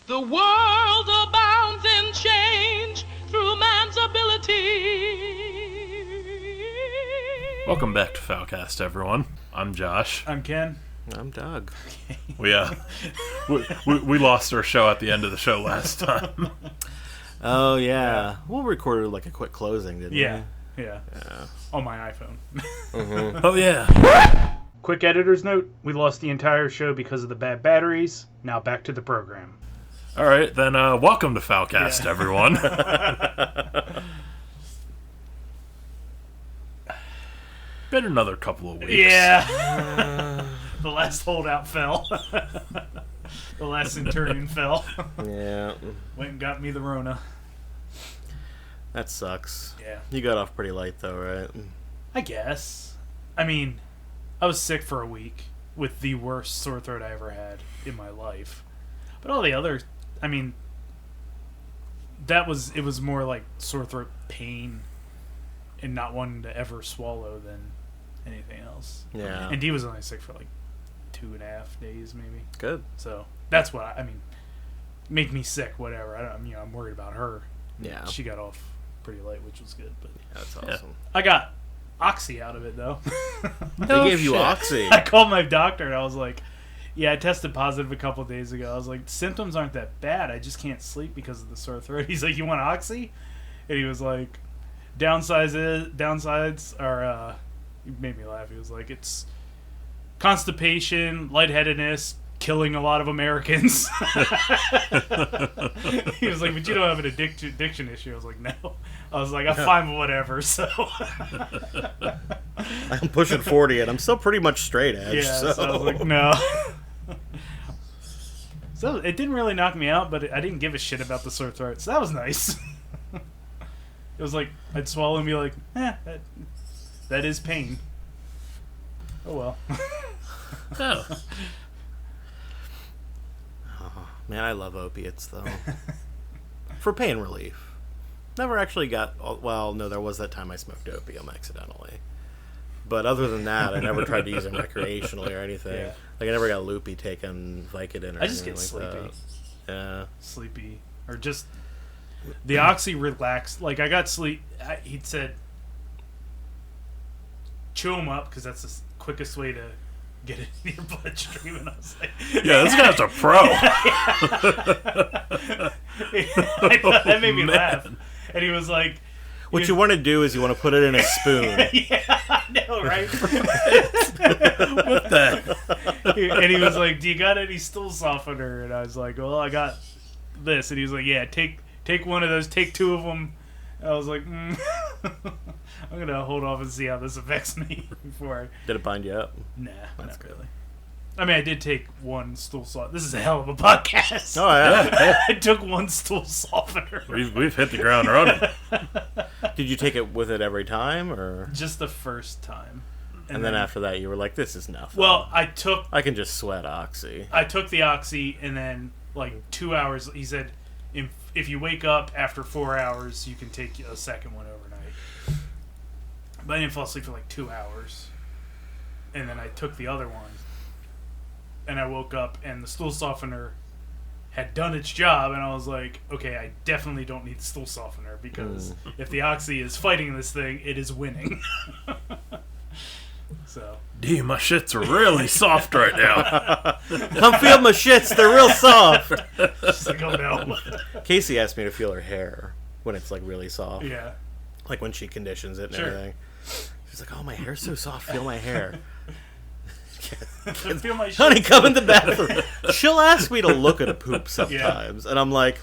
The world abounds in change through man's ability. Welcome back to FAwLcast, everyone. I'm Josh. I'm Ken. I'm Doug. We lost our show at the end of the show last time. Oh, yeah. We'll record like a quick closing, didn't we? Yeah. On my iPhone. Mm-hmm. Oh, yeah. Quick editor's note. We lost the entire show because of the bad batteries. Now back to the program. All right, then welcome to FAwLcast, everyone. Been another couple of weeks. Yeah. The last holdout fell. The last Centurion fell. Yeah. Went and got me the Rona. That sucks. Yeah. You got off pretty light, though, right? I guess. I mean, I was sick for a week with the worst sore throat I ever had in my life. But all the other, I mean, it was more like sore throat pain and not wanting to ever swallow than anything else. Yeah. And Dee was only sick for like 2.5 days, maybe. Good. So that's what I mean. Make me sick, whatever. I'm worried about her. Yeah. She got off pretty late, which was good. But That's awesome. I got Oxy out of it though. They gave you Oxy. I called my doctor and I was like, "Yeah, I tested positive a couple of days ago." I was like, "Symptoms aren't that bad. I just can't sleep because of the sore throat." He's like, "You want Oxy?" And he was like, "Downsides are." He made me laugh. He was like, "It's constipation, lightheadedness, killing a lot of Americans." He was like, "But you don't have an addiction issue." I was like, "No." I was like, "I'm fine with whatever." So I'm pushing 40 and I'm still pretty much straight edge. yeah, so I was like, "No." So it didn't really knock me out, but I didn't give a shit about the sore throat, so that was nice. It was like I'd swallow and be like, that is pain. Oh well. Oh. Oh, man, I love opiates, though. For pain relief. Never actually got... Well, no, there was that time I smoked opium accidentally. But other than that, I never tried to use them recreationally or anything. Yeah. Like, I never got loopy taking Vicodin or I just anything get like sleepy. that. Yeah. Sleepy. Or just... The Oxy relaxed. Like, I got sleep... He'd said... Chew them up, because that's the quickest way to get it in your bloodstream. And I was like... Yeah, this guy's a pro. I thought that made me laugh. And he was like... What you want to do is you want to put it in a spoon. Yeah, I know, right? What the? And he was like, "Do you got any stool softener?" And I was like, "Well, I got this." And he was like, "Yeah, take one of those, take 2 of them." And I was like, I'm gonna hold off and see how this affects me before. Did it bind you up? Nah, That's not good. really. I mean, I did take 1 stool softener. This is a hell of a podcast. Oh, yeah. I took 1 stool softener. We've hit the ground running. Did you take it with it every time, or? Just the first time. And then after that, you were like, "This is nothing." Well, I can just sweat Oxy. I took the Oxy, and then, like, 2 hours, he said, if you wake up after 4 hours, you can take a second one overnight. But I didn't fall asleep for, like, 2 hours. And then I took the other one. And I woke up, and the stool softener had done its job, and I was like, okay, I definitely don't need the stool softener, because if the Oxy is fighting this thing, it is winning. So... Dude, my shits are really soft right now. Come feel my shits, they're real soft. Just like, oh no. Casey asked me to feel her hair when it's like really soft. Yeah. Like when she conditions it and Sure. everything. She's like, "Oh, my hair's so soft, feel my hair." Feel my shit. Honey, come in the bathroom. She'll ask me to look at a poop sometimes, and I'm like,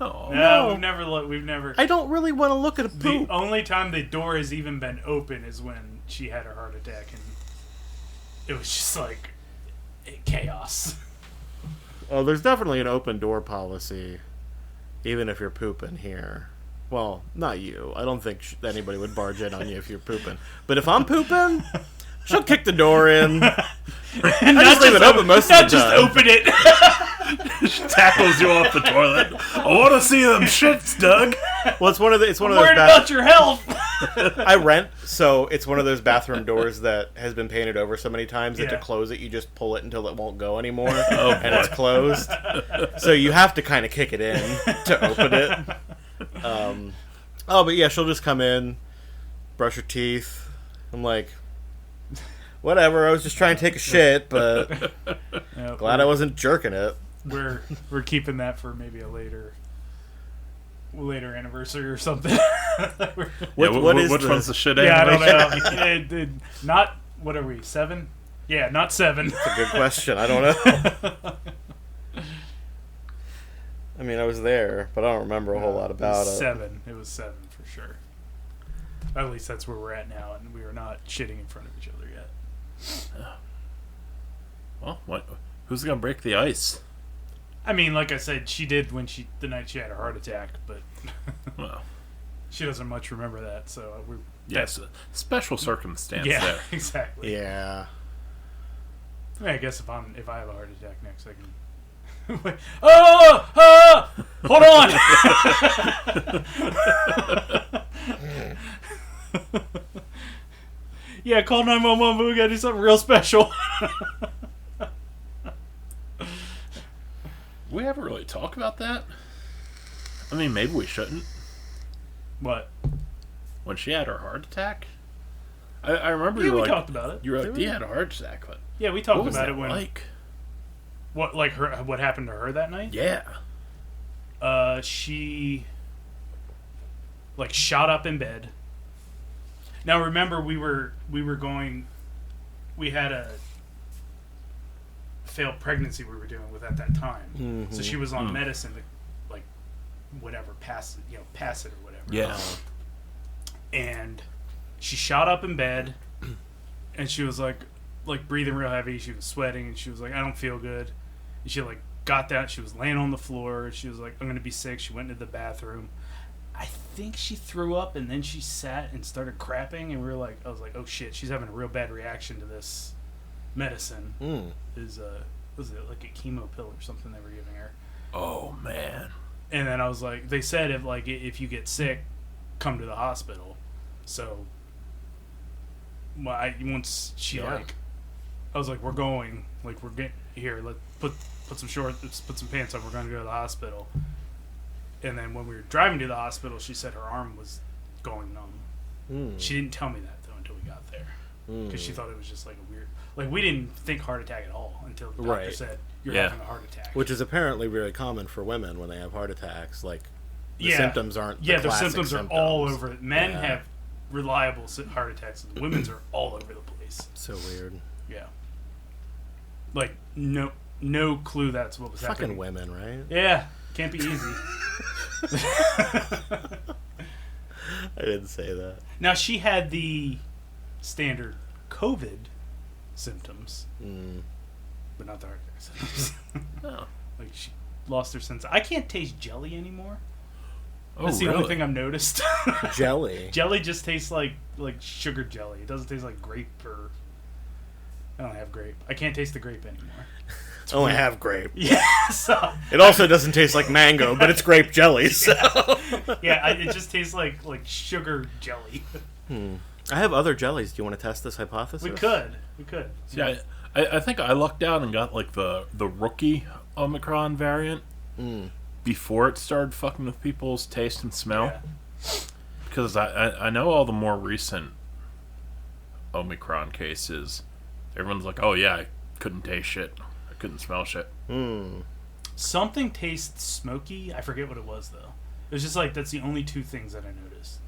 Oh, No, no. we've never. I don't really want to look at a poop. The only time the door has even been open is when she had her heart attack, and it was just like chaos. Oh, there's definitely an open door policy, even if you're pooping here. Well, not you. I don't think anybody would barge in on you if you're pooping. But if I'm pooping, she'll kick the door in. I just leave it open most of the time. Not just open it. she tackles you off the toilet. I want to see them shits, Doug. Well, it's one of those. Worried about your health. I rent, so it's one of those bathroom doors that has been painted over so many times that to close it, you just pull it until it won't go anymore, and it's closed. So you have to kind of kick it in to open it. But yeah, she'll just come in, brush her teeth. I'm like, whatever, I was just trying to take a shit, but glad I wasn't jerking it. We're keeping that for maybe a later anniversary or something. Which one's the shit anniversary? anniversary? I don't know. Not, what are we, 7? Yeah, not 7. That's a good question. I don't know. I mean, I was there, but I don't remember a whole lot about it. 7. It was 7 for sure. At least that's where we're at now, and we are not shitting in front of each other yet. Well, who's gonna break the ice? I mean, like I said, she did the night she had her heart attack, but Well, she doesn't much remember that. So yes, a special circumstance yeah, there. exactly. Yeah. I mean, I guess if I have a heart attack next, I can. Hold on. Yeah, call 911, but we gotta do something real special. We haven't really talked about that. I mean, maybe we shouldn't. What? When she had her heart attack, I remember Yeah, you were we like, talked about it. you were like, Dee had a heart attack, but Yeah, we talked what was about that it when like? what what happened to her that night? Yeah. She like shot up in bed. Now remember we had a failed pregnancy we were dealing with at that time. Mm-hmm. So she was on medicine to like whatever pass it or whatever. Yeah. And she shot up in bed and she was like breathing real heavy. She was sweating and she was like, I don't feel good. And she like got that. She was laying on the floor. She was like, I'm gonna be sick. She went into the bathroom. I think she threw up and then she sat and started crapping, and I was like, oh shit, she's having a real bad reaction to this medicine. Was it like a chemo pill or something they were giving her? Oh man. And then I was like, they said if you get sick, come to the hospital. So I was like, we're going, like, we're getting here. Let's put some shorts, let's put some pants on. We're going to go to the hospital. And then when we were driving to the hospital, she said her arm was going numb. She didn't tell me that though until we got there, because she thought it was just like a weird, like, we didn't think heart attack at all until the doctor said you're having a heart attack, which is apparently really common for women when they have heart attacks. Like, the symptoms aren't their classic symptoms are all over. Men have reliable heart attacks. Women's are all over the place. So weird. Yeah. Like, no clue that's what was happening. Fucking women, right? Yeah. Can't be easy. I didn't say that. Now, she had the standard COVID symptoms, but not the heart attack symptoms. Oh. Like, she lost her sense. I can't taste jelly anymore. Oh, That's the really? only thing I've noticed. Jelly. Jelly just tastes like sugar jelly. It doesn't taste like grape or... I don't have grape. I can't taste the grape anymore. I only have grape. Yeah, so... It also doesn't taste like mango, but it's grape jelly, so... Yeah, it just tastes like sugar jelly. I have other jellies. Do you want to test this hypothesis? We could. Yeah, I think I lucked out and got like the rookie Omicron variant before it started fucking with people's taste and smell. Yeah. Because I know all the more recent Omicron cases, everyone's like, oh yeah, I couldn't taste shit. I couldn't smell shit. Something tastes smoky. I forget what it was, though. It was just like, that's the only two things that I noticed.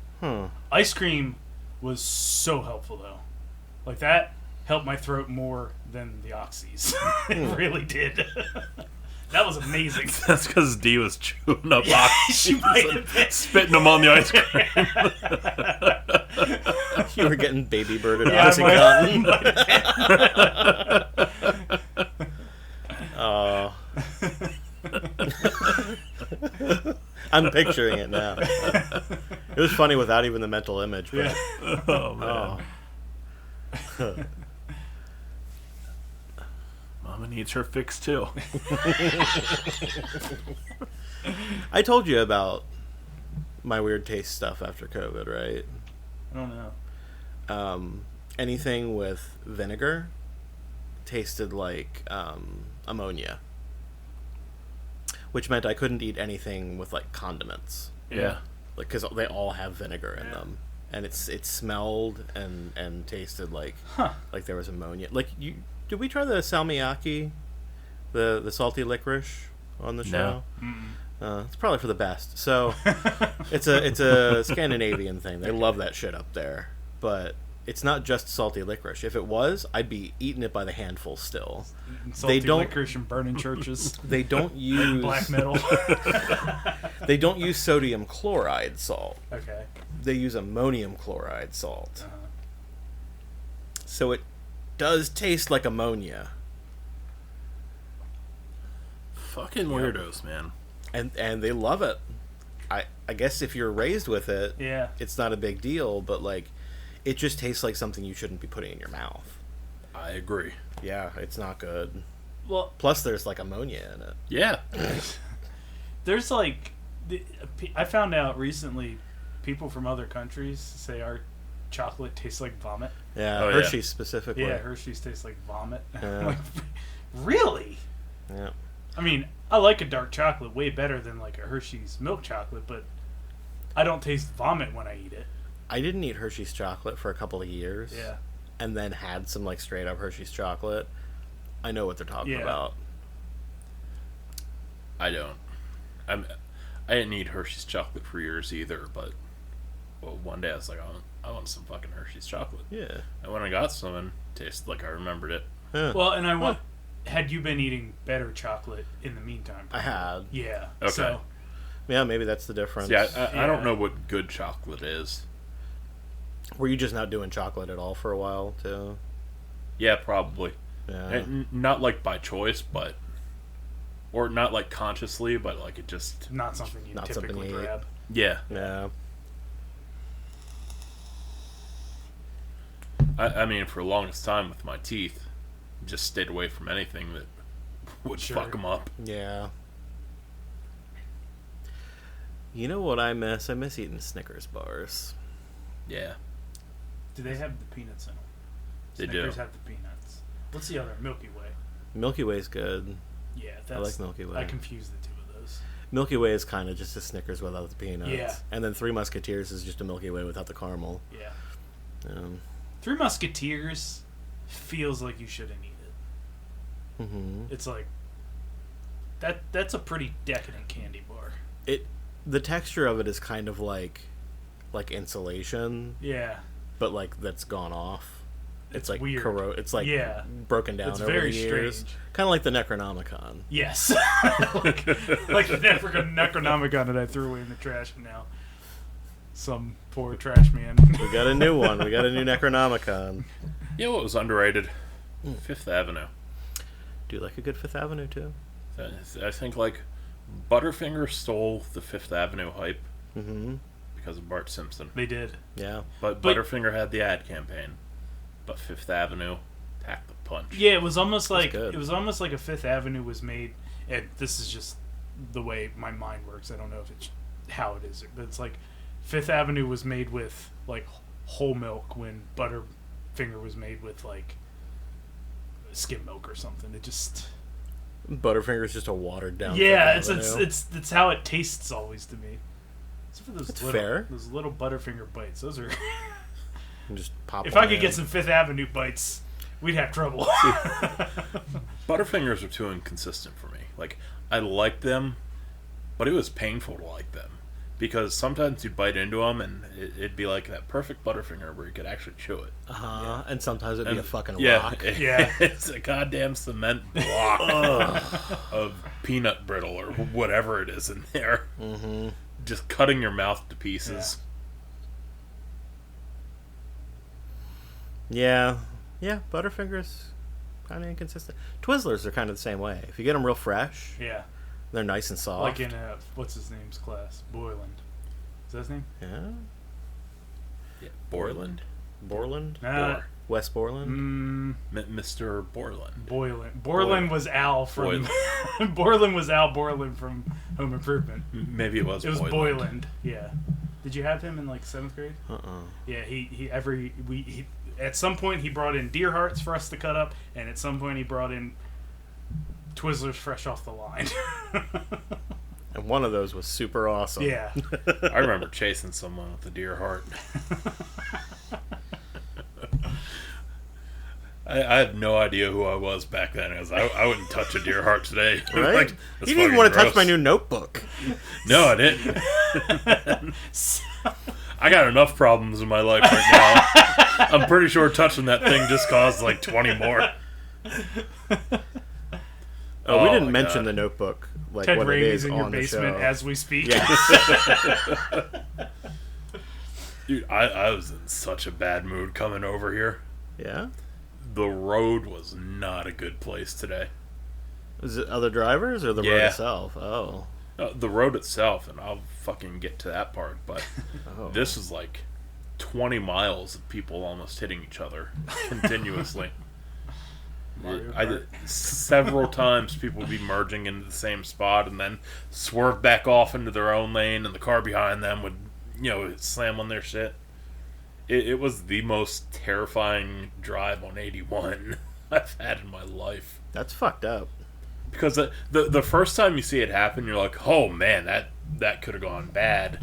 Ice cream was so helpful, though. Like, that helped my throat more than the Oxys. It really did. That was amazing. That's because Dee was chewing up She might have been. spitting them on the ice cream. You were getting baby birded Yeah, Oxycontin. I'm picturing it now. It was funny without even the mental image. But, Yeah. Oh man. Mama needs her fix too. I told you about my weird taste stuff after COVID, right? I don't know. Anything with vinegar tasted like ammonia, which meant I couldn't eat anything with like condiments. Yeah. Like, because they all have vinegar in them, and it smelled and tasted like there was ammonia. Like, did we try the salmiakki, the salty licorice on the show? No. It's probably for the best. So it's a Scandinavian thing. They love that shit up there, but it's not just salty licorice. If it was, I'd be eating it by the handful still. Salty licorice and burning churches. They don't use Black metal. They don't use sodium chloride salt. Okay. They use ammonium chloride salt. So it does taste like ammonia. Fucking weirdos, man. And they love it. I guess if you're raised with it, Yeah. it's not a big deal, but like it just tastes like something you shouldn't be putting in your mouth. I agree. Yeah, it's not good. Well, Plus there's like ammonia in it. Yeah. there's like, I found out recently, people from other countries say our chocolate tastes like vomit. Yeah, Oh, yeah. Hershey's specifically. Yeah, Hershey's tastes like vomit. Yeah. I'm like, really? Yeah. I mean, I like a dark chocolate way better than like a Hershey's milk chocolate, but I don't taste vomit when I eat it. I didn't eat Hershey's chocolate for a couple of years. Yeah. And then had some like straight up Hershey's chocolate. I know what they're talking about. I don't. I didn't eat Hershey's chocolate for years either, but one day I was like, I want some fucking Hershey's chocolate. Yeah. And when I got some, it tasted like I remembered it. Yeah. Well, and I want. Had you been eating better chocolate in the meantime? I had. Yeah. Okay. So, Yeah, maybe that's the difference. Yeah, I don't Yeah. know what good chocolate is. Were you just not doing chocolate at all for a while too? Yeah, probably. Yeah. And not like by choice, but or not like consciously, but like it just not something you Not typically something you eat. grab. yeah. Yeah. I mean, for the longest time with my teeth, just stayed away from anything that would Sure. fuck them up. Yeah. You know what I miss? I miss eating Snickers bars. Yeah, Do they have the peanuts in them? They do. Snickers have the peanuts. What's the other? Milky Way. Milky Way's good. Yeah, I like Milky Way. I confuse the two of those. Milky Way is kind of just a Snickers without the peanuts. Yeah. And then Three Musketeers is just a Milky Way without the caramel. Yeah. Three Three Musketeers feels like you shouldn't eat it. Mm-hmm. It's like that's a pretty decadent candy bar. The texture of it is kind of like insulation, Yeah. but like that's gone off. It's like weird. It's like Yeah. broken down It's over very the years. strange. Kind of like the Necronomicon. Yes. like the Necronomicon that I threw away in the trash, and now some poor trash man. We got a new one. We got a new Necronomicon. You know what was underrated? Fifth Avenue. Do you like a good Fifth Avenue too? I think like Butterfinger stole the Fifth Avenue hype Mm-hmm. because of Bart Simpson. They did. Yeah. But Butterfinger had the ad campaign, but Fifth Avenue packed the punch. Yeah, it was almost like good. a Fifth Avenue was made, and this is just the way my mind works. I don't know if it's how it is, but it's like Fifth Avenue was made with like whole milk when Butterfinger was made with like skim milk or something. It just Butterfinger's just a watered down. yeah, Fifth Avenue. it's how it tastes always to me. Except for That's those fair. little Butterfinger bites. Those are. And just pop. If one I could in. get some Fifth Avenue bites, we'd have trouble. Butterfingers are too inconsistent for me. Like, I like them, but it was painful to like them. Because sometimes you'd bite into them and it'd be like that perfect Butterfinger where you could actually chew it. Uh-huh. And sometimes it'd be a fucking Yeah, rock. Yeah. It's a goddamn cement block of peanut brittle or whatever it is in there. Mm-hmm. Just cutting your mouth to pieces. Yeah. Yeah, Butterfingers kind of inconsistent. Twizzlers are kind of the same way. If you get them real fresh, Yeah. they're nice and soft. Like in what's his name's class? Borland. Is that his name? Yeah. Yeah. Borland? Borland? Nah. West Borland? Mr. Borland. Borland was Al from Borland was Al Borland from Home Improvement. Maybe it was It was Boyland. Boyland. Yeah. Did you have him in like 7th grade? Uh-uh. Yeah, he at some point he brought in deer hearts for us to cut up, and at some point he brought in Twizzlers fresh off the line. And one of those was super awesome. Yeah. I remember chasing someone with a deer heart. I had no idea who I was back then. I wouldn't touch a deer heart today. Right? Like, You that's didn't even fucking want to touch gross. my new notebook. No, I didn't. I got enough problems in my life right now. I'm pretty sure touching that thing just caused like 20 more. Oh, we didn't my mention God. the notebook, like Ted what it Raimi's is in your on the basement show. as we speak. Yes. Dude, I was in such a bad mood coming over here. Yeah? The road was not a good place today. Is it other drivers or the road Yeah. itself? Oh. The road itself, and I'll fucking get to that part, but Oh. this is like 20 miles of people almost hitting each other continuously. Several times people would be merging into the same spot and then swerve back off into their own lane, and the car behind them would, slam on their shit. It was the most terrifying drive on 81 I've had in my life. That's fucked up. Because the first time you see it happen, you're like, oh man, that could have gone bad.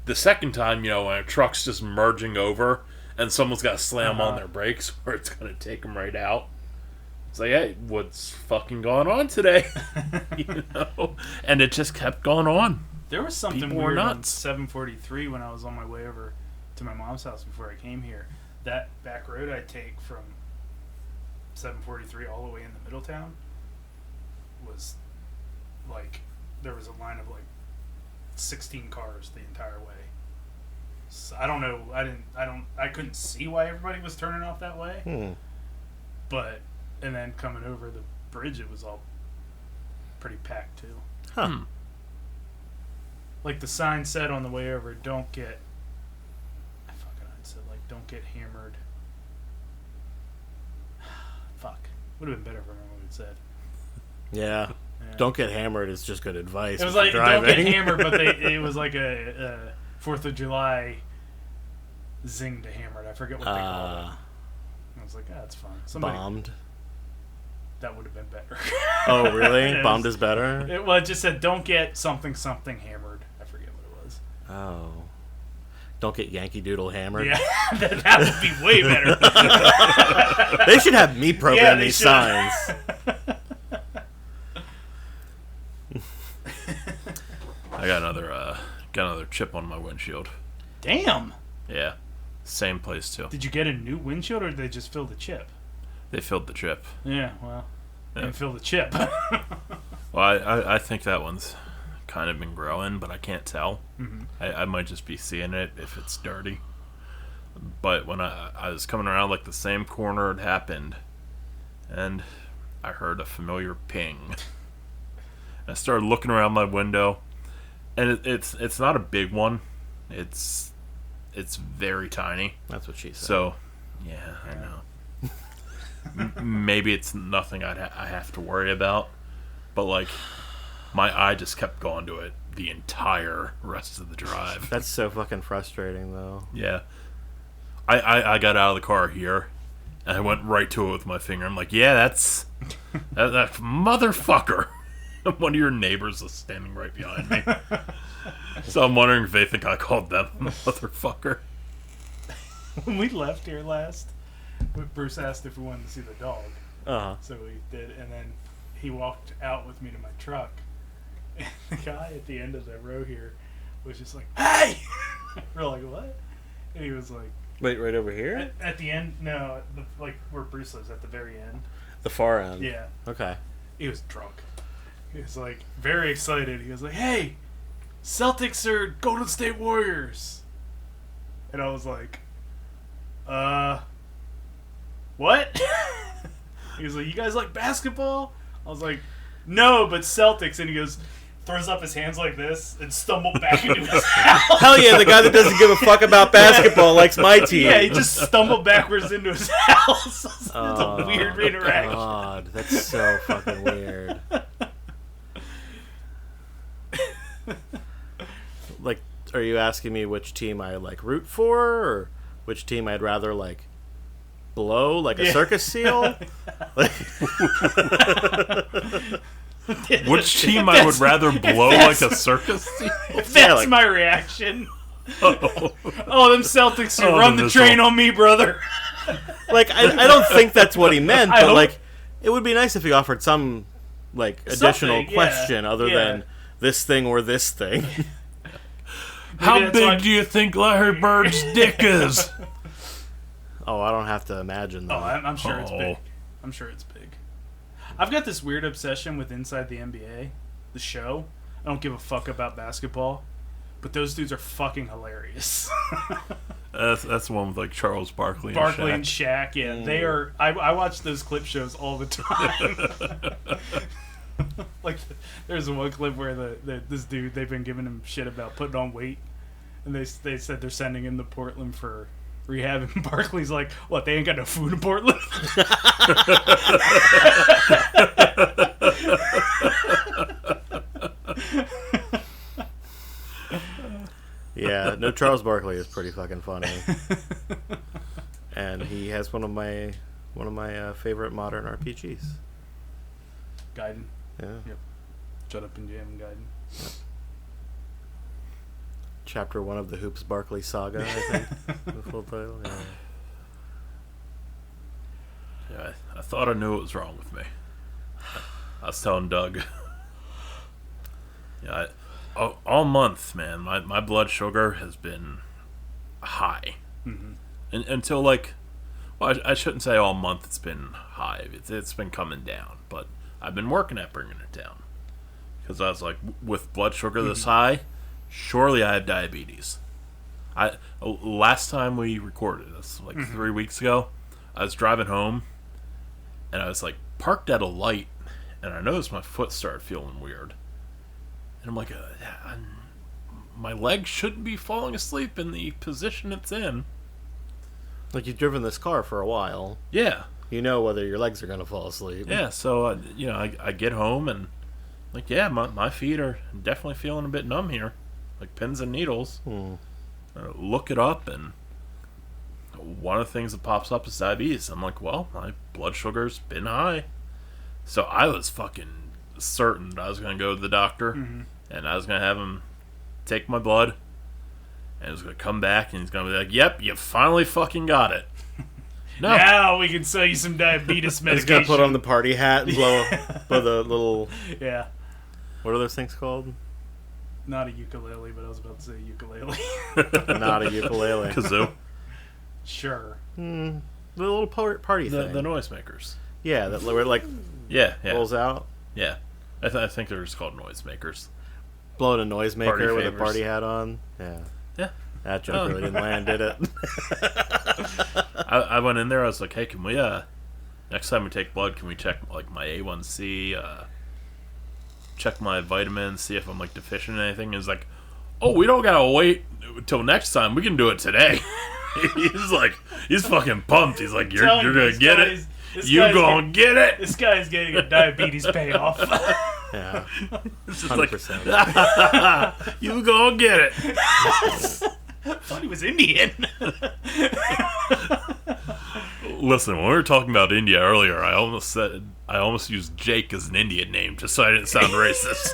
The second time, when a truck's just merging over and someone's got to slam on their brakes or it's going to take them right out. It's like, hey, what's fucking going on today? And it just kept going on. There was something People were weird on nuts. 743 when I was on my way over to my mom's house before I came here. That back road I take from 743 all the way into Middletown was like, there was a line of like 16 cars the entire way. So I don't know. I couldn't see why everybody was turning off that way. But, and then coming over the bridge, it was all pretty packed too. Huh. Like the sign said on the way over, don't get. It said like, don't get hammered. Fuck. Would have been better if I remember what it said. Yeah. Yeah. Don't get hammered is just good advice. It was for like driving. don't get hammered, but it was like a 4th of July zing to hammered. I forget what they called it. I was like, that's fine. Somebody Bombed. that would have been better. Oh, really? It Bombed was- is better? It just said don't get something hammered. I forget what it was. Oh. Don't get Yankee Doodle hammered? Yeah, that would be way better. They should have me program they these should. signs. I got another chip on my windshield. Damn. Yeah. Same place too. Did you get a new windshield or did they just fill the chip? They filled the chip. Yeah, well, Yeah. and fill the chip. Well, I think that one's kind of been growing, but I can't tell. Mhm. I might just be seeing it if it's dirty. But when I was coming around like the same corner it happened, and I heard a familiar ping. I started looking around my window, and it's not a big one. It's very tiny. That's what she said. So, yeah, I know. Maybe it's nothing I have to worry about, but like my eye just kept going to it the entire rest of the drive. That's so fucking frustrating, though. Yeah, I got out of the car here, and I went right to it with my finger. I'm like, yeah, that motherfucker. One of your neighbors is standing right behind me. So I'm wondering if they think I called them a motherfucker. When we left here last, Bruce asked if we wanted to see the dog. Uh-huh. So we did, and then he walked out with me to my truck. And the guy at the end of the row here was just like, "Hey!" We're like, "What?" And he was like, Wait, right over here? at the end, no, like where Bruce lives, at the very end. The far end. Yeah. Okay. He was drunk. He was like very excited. He was like, "Hey, Celtics are Golden State Warriors," and I was like, what?" He was like, "You guys like basketball?" I was like, "No, but Celtics." And he goes, throws up his hands like this and stumbled back into his house. Hell yeah, the guy that doesn't give a fuck about basketball likes my team. Yeah, he just stumbled backwards into his house. It's Oh, a weird interaction. God, that's so fucking weird. Like, Are you asking me which team I like root for, or which team I'd rather like blow like a circus seal? Like, which team I would rather blow like a circus seal? That's my reaction. Oh, them Celtics, you run the train on me, brother. like I don't think that's what he meant, I but hope- like it would be nice if he offered some like additional Something, question other than this thing or this thing. How that's big why- do you think Larry Bird's dick is? Oh, I don't have to imagine that. Oh, I'm sure it's Oh. big. I'm sure it's big. I've got this weird obsession with Inside the NBA, the show. I don't give a fuck about basketball, but those dudes are fucking hilarious. That's the one with like Charles Barkley. Barkley and Shaq. and Shaq, yeah, they are. I watch those clip shows all the time. Like, there's one clip where this dude, they've been giving him shit about putting on weight, and they said they're sending him to Portland for rehab, and Barkley's like, "What? They ain't got no food in Portland." Yeah, no, Charles Barkley is pretty fucking funny, and he has one of my favorite modern RPGs. Gaiden. Yeah, Shut up and jam, Gaiden. Chapter 1 of the Hoops Barkley saga, I think. The full title. Yeah. Yeah, I thought I knew what was wrong with me. I was telling Doug. Yeah, all month, man, my blood sugar has been high. Mm-hmm. Until like, well, I shouldn't say all month it's been high. It's been coming down, but I've been working at bringing it down. Because I was like, with blood sugar this high, surely I have diabetes. Last time we recorded this, like 3 weeks ago, I was driving home, and I was like parked at a light, and I noticed my foot started feeling weird. And I'm like, my leg shouldn't be falling asleep in the position it's in. Like, you've driven this car for a while. Yeah. You know whether your legs are going to fall asleep. Yeah, so, I get home and, like, yeah, my feet are definitely feeling a bit numb here. Like pins and needles. Look it up, and one of the things that pops up is diabetes. I'm like, well, my blood sugar's been high. So I was fucking certain I was going to go to the doctor, and I was going to have him take my blood, and he was going to come back, and he's going to be like, yep, you finally fucking got it. No. Now we can sell you some diabetes He's medication. going to put on the party hat and blow the little... Yeah. What are those things called? Not a ukulele, but I was about to say ukulele. Not a ukulele. Kazoo. Sure. The little party thing. The noisemakers. Yeah, that where it like Yeah. rolls out. Yeah. I think they're just called noisemakers. Blowing a noisemaker Party with a favors. party hat on. Yeah. Yeah. That joke really didn't land, did it? I went in there, I was like, hey, can we, next time we take blood, can we check, like, my A1C, check my vitamins, see if I'm, like, deficient in anything? And he's like, oh, we don't gotta wait till next time, we can do it today. he's fucking pumped. He's like, you're gonna get it. You gonna get it. This guy's getting a diabetes payoff. Yeah. It's just like, 100%. you gonna get it. I thought he was Indian. Listen, when we were talking about India earlier, I almost used Jake as an Indian name just so I didn't sound racist.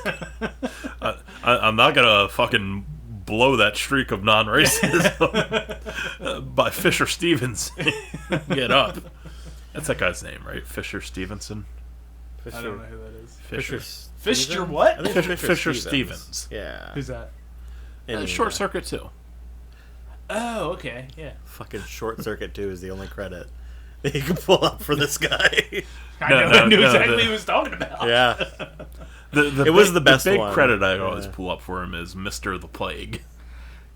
I'm not gonna fucking blow that streak of non-racism by Fisher Stevens. Get up. That's that guy's name, right? Fisher Stevenson. I don't know who that is. Fisher. Fisher what? I think it's Fisher Stevens. Yeah. Who's that? Short Circuit too. Oh, okay, yeah. Fucking Short Circuit 2 is the only credit that you can pull up for this guy. I knew exactly who he was talking about. Yeah. It was the best big one. credit I always pull up for him is Mr. the Plague.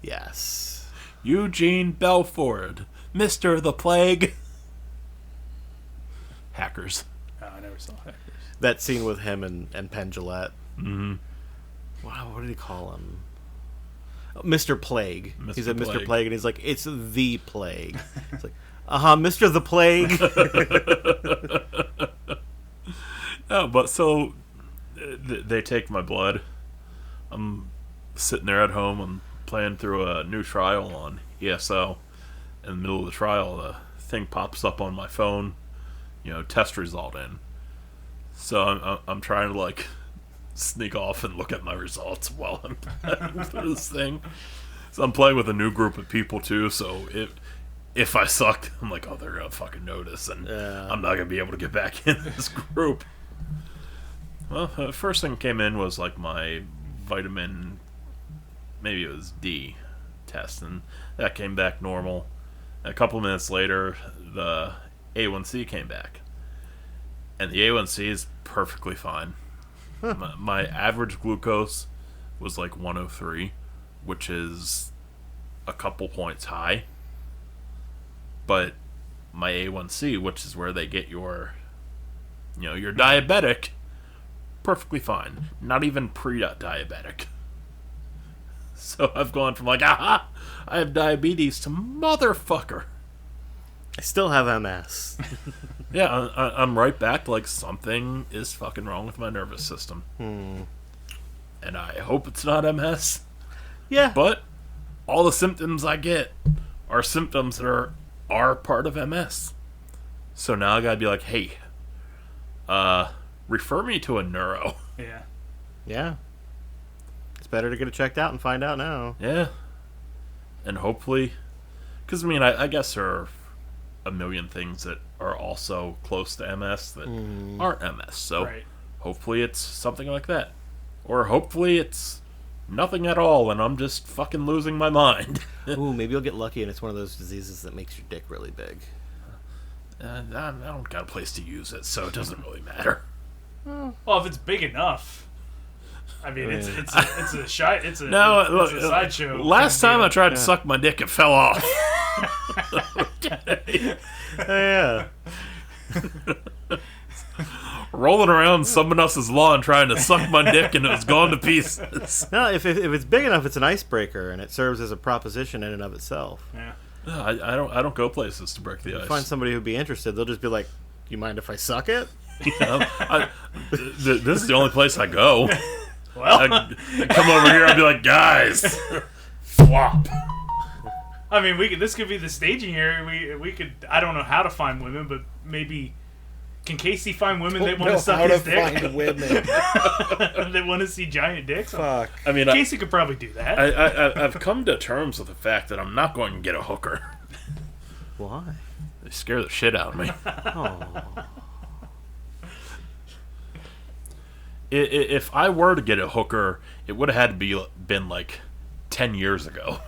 Yes. Eugene Belford, Mr. the Plague. Hackers. Oh, I never saw Hackers. That scene with him and Penn Jillette. Mm-hmm. Wow, what did he call him? Mr. Plague. Mr. He said Mr. Plague. Plague, and he's like, it's the Plague. It's like, Mr. the Plague. Oh, but so they take my blood. I'm sitting there at home. I'm playing through a new trial on ESO. In the middle of the trial, the thing pops up on my phone, test result in. So I'm trying to like sneak off and look at my results while I'm playing through this thing. So I'm playing with a new group of people too. So if I suck, I'm like, oh, they're gonna fucking notice, and I'm not gonna be able to get back in this group. Well, the first thing that came in was like my vitamin, maybe it was D test, and that came back normal. A couple minutes later, the A1C came back, and the A1C is perfectly fine. My average glucose was like 103, which is a couple points high. But my A1C, which is where they get your diabetic, perfectly fine. Not even pre-diabetic. So I've gone from like, aha, I have diabetes to motherfucker. I still have MS. Yeah, I'm right back to like something is fucking wrong with my nervous system. And I hope it's not MS. Yeah. But all the symptoms I get are symptoms that are part of MS. So now I gotta be like, hey, refer me to a neuro. Yeah. Yeah. It's better to get it checked out and find out now. Yeah. And hopefully, because I mean, I guess there are a million things that are also close to MS that aren't MS. So hopefully it's something like that. Or hopefully it's nothing at all and I'm just fucking losing my mind. Ooh, maybe you'll get lucky and it's one of those diseases that makes your dick really big. I don't got a place to use it, so it doesn't really matter. Well, if it's big enough. I mean, it's a sideshow. Last time I tried to suck my dick, it fell off. Yeah. Rolling around someone else's lawn trying to suck my dick, and it was gone to pieces. No, if it's big enough, it's an icebreaker, and it serves as a proposition in and of itself. Yeah. No, I don't go places to break the ice. Find somebody who'd be interested. They'll just be like, "Do you mind if I suck it?" This is the only place I go. Well, I come over here, I'd be like, guys, flop. I mean, this could be the staging area. We could. I don't know how to find women, but maybe can Casey find women that want to suck his dick? Find women. That want to see giant dicks. Fuck. I mean, Casey could probably do that. I've come to terms with the fact that I'm not going to get a hooker. Why? They scare the shit out of me. Oh. If I were to get a hooker, it would have had to been like 10 years ago.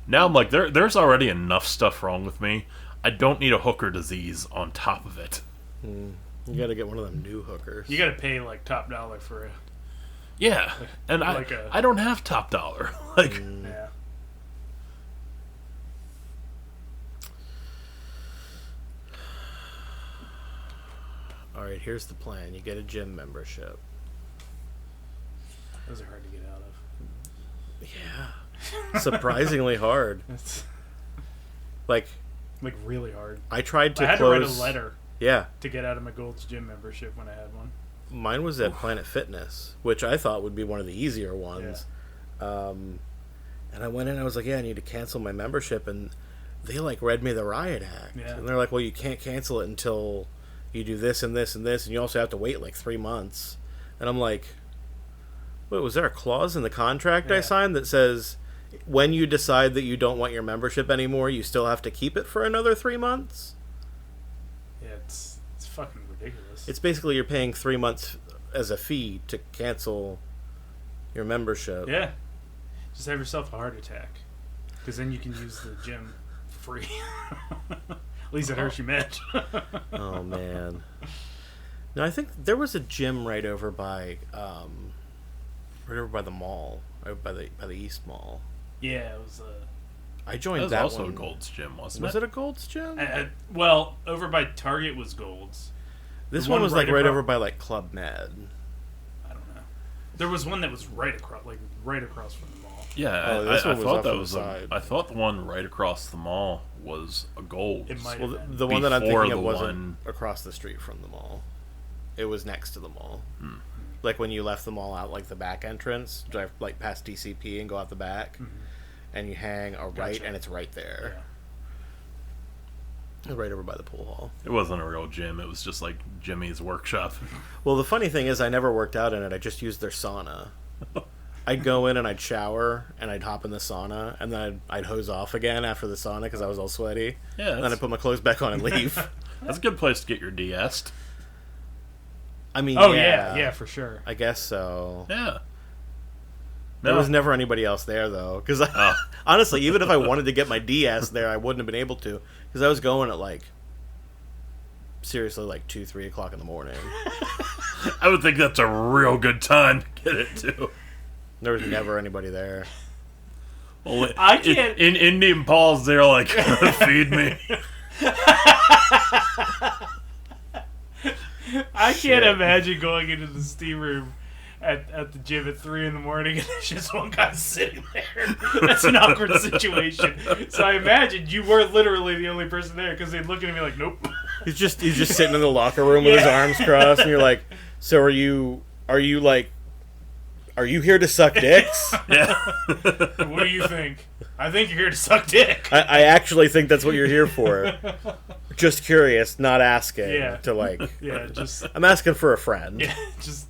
Now I'm like, there's already enough stuff wrong with me. I don't need a hooker disease on top of it. You gotta get one of them new hookers. You got to pay like top dollar for it. Yeah, and Like I don't have top dollar. Like, Yeah. Alright, here's the plan. You get a gym membership. Those are hard to get out of. Yeah. Surprisingly hard. It's Like really hard. I tried to I had close. to write a letter Yeah. to get out of my Gold's Gym membership when I had one. Mine was at Planet Fitness, which I thought would be one of the easier ones. And I went in and I was like, yeah, I need to cancel my membership. And they, like, read me the riot act. Yeah. And they're like, well, you can't cancel it until you do this and this and this. And you also have to wait, like, 3 months. And I'm like, wait, was there a clause in the contract I signed that says when you decide that you don't want your membership anymore, you still have to keep it for another 3 months? Yeah, it's fucking ridiculous. It's basically you're paying 3 months as a fee to cancel your membership. Yeah. Just have yourself a heart attack. Because then you can use the gym for free. At least it hurts you much. Oh, man. No, I think there was a gym right over by the mall. Right by the East Mall. Yeah, it was I joined that was that also one. a Gold's Gym, wasn't Was it? it a Gold's Gym? well, over by Target was Gold's. This the one one was like right right across- over by like Club Med. I don't know. There was one that was right across from the mall. Yeah, Oh, this I one was thought off that to the was. side. I thought the one right across the mall was a Gold's. It might Well, have been. the one that I'm Before thinking of the wasn't one- across the street from the mall. It was next to the mall. like when you left them all out, like the back entrance, drive like past DCP and go out the back, and you hang a right, and it's right there. Yeah. Right over by the pool hall. It wasn't a real gym. It was just like Jimmy's workshop. Well, the funny thing is I never worked out in it. I just used their sauna. I'd go in and I'd shower, and I'd hop in the sauna, and then I'd hose off again after the sauna because I was all sweaty. Yeah. And then I'd put my clothes back on and leave. That's a good place to get your DS. I mean, yeah, for sure. I guess so. Yeah. There was never anybody else there, though. Because, honestly, even if I wanted to get my DS there, I wouldn't have been able to. Because I was going at, like, seriously, like 2, 3 o'clock in the morning. I would think that's a real good time to get it to. There was never anybody there. Well, I can't... In Indian Paul's, they're like, feed me. I can't imagine going into the steam room at the gym at 3 in the morning and there's just one guy sitting there. That's an awkward situation. So I imagine you were literally the only person there because they'd look at me like, nope. He's just sitting in the locker room with his arms crossed, and you're like, so are you here to suck dicks? Yeah. What do you think? I think you're here to suck dick. I actually think that's what you're here for. Just curious, not asking. Yeah. To like. Yeah, just I'm asking for a friend. yeah, just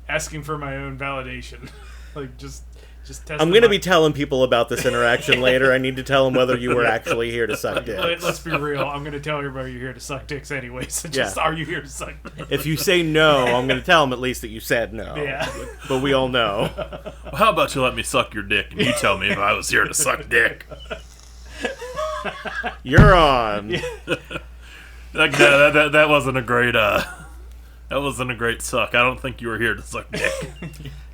asking for my own validation. Like just test. I'm gonna be telling people about this interaction later. I need to tell them whether you were actually here to suck dicks. Let's be real. I'm gonna tell everybody you're here to suck dicks anyway. So just Yeah. are you here to suck dicks? If you say no, I'm gonna tell them at least that you said no. Yeah. But we all know. Well, how about you let me suck your dick and you tell me if I was here to suck dick? You're on. That wasn't a great that wasn't a great suck. I don't think you were here to suck dick.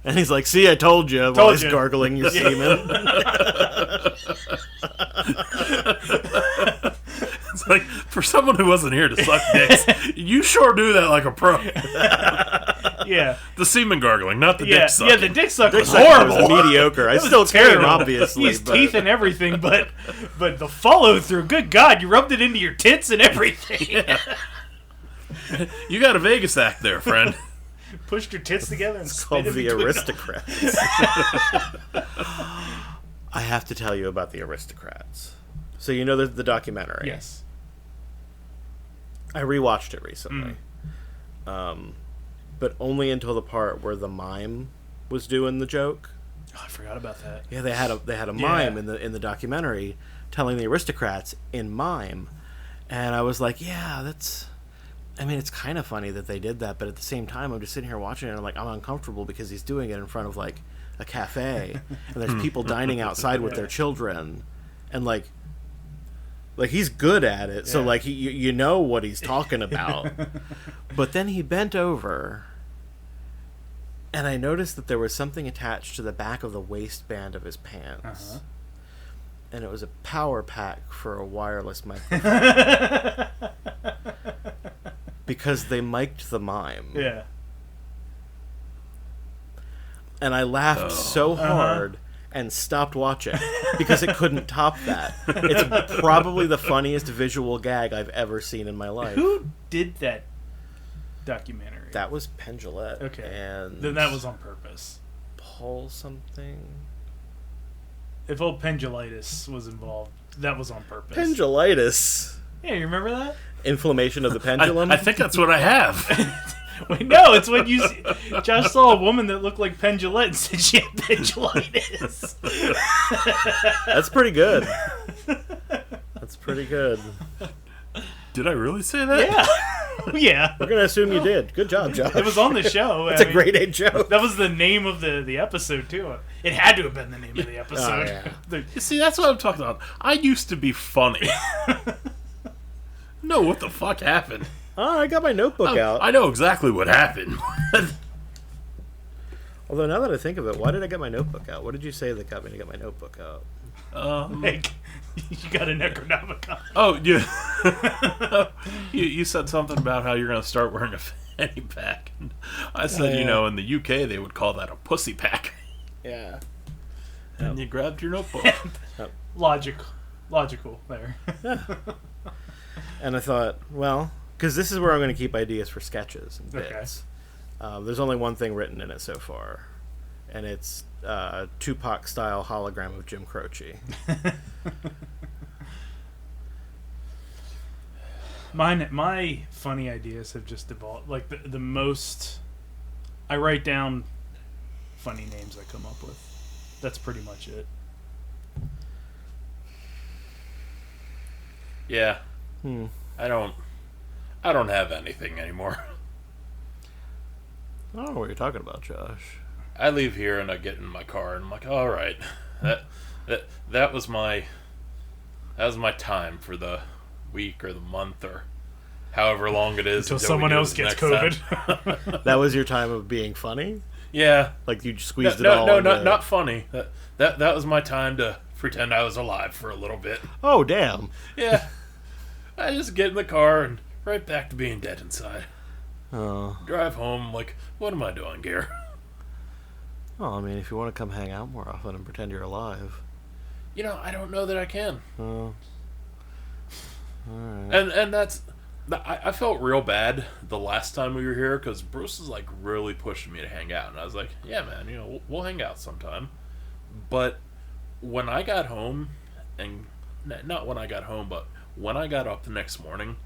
And he's like, see, I told you. While he's gargling your semen. It's like, for someone who wasn't here to suck dicks, you sure do that like a pro. Yeah. The semen gargling, not the dick sucking. Yeah, the dick suck was Horrible. horrible. Mediocre. I still care him, obviously. He's teeth and everything, but the follow through, good God, you rubbed it into your tits and everything. Yeah. You got a Vegas act there, friend. Pushed your tits together and It's spit called in The between Aristocrats. I have to tell you about The Aristocrats. So you know the documentary? Yes. I rewatched it recently. But only until the part where the mime was doing the joke. Oh, I forgot about that. Yeah, they had a mime in the documentary telling the Aristocrats in mime. And I was like, yeah, it's kind of funny that they did that, but at the same time, I'm just sitting here watching it, and I'm uncomfortable because he's doing it in front of, like, a cafe, and there's people dining outside with their children, and, like he's good at it, so, like, you know what he's talking about. But then he bent over, and I noticed that there was something attached to the back of the waistband of his pants. And it was a power pack for a wireless microphone. Because they mic'd the mime. Yeah. And I laughed so hard and stopped watching because it couldn't top that. It's probably the funniest visual gag I've ever seen in my life. Who did that documentary? That was Penn Jillette. Okay. And then that was on purpose. Paul something. If old pendullitis was involved, that was on purpose. Pendullitis. Yeah, you remember that? Inflammation of the pendulum. I think that's what I have. Wait, no, it's when Josh saw a woman that looked like Penn Jillette and said she had pendullitis. That's pretty good. That's pretty good. Did I really say that? Yeah. Yeah. We're going to assume you did. Good job, Josh. It was on the show. It's a grade A joke. That was the name of the episode, too. It had to have been the name of the episode. Oh, yeah. You see, that's what I'm talking about. I used to be funny. No, what the fuck happened? Oh, I got my notebook out. I know exactly what happened. Although, now that I think of it, why did I get my notebook out? What did you say that got me to get my notebook out? Like, you got an Necronomicon. Oh, yeah. you said something about how you're going to start wearing a fanny pack. And I said, in the UK, they would call that a pussy pack. Yeah. And you grabbed your notebook. Logical there. And I thought, well, because this is where I'm going to keep ideas for sketches and bits. Okay. There's only one thing written in it so far, and it's Tupac-style hologram of Jim Croce. My funny ideas have just evolved. Like the most, I write down funny names I come up with. That's pretty much it. Yeah. I don't have anything anymore. I don't know what you're talking about, Josh. I leave here and I get in my car and I'm like, all right, that was my time for the week or the month or however long it is until someone else gets COVID. That was your time of being funny? Yeah. Like you squeezed it No, all. no, not funny. That was my time to pretend I was alive for a little bit. Oh, damn. Yeah. I just get in the car and right back to being dead inside. Oh. Drive home, like, what am I doing here? Well, I mean, if you want to come hang out more often and pretend you're alive. I don't know that I can. Oh. Alright. And that's... I felt real bad the last time we were here because Bruce was, like, really pushing me to hang out. And I was like, yeah, man, we'll hang out sometime. But when I got home, and not when I got home, but when I got up the next morning,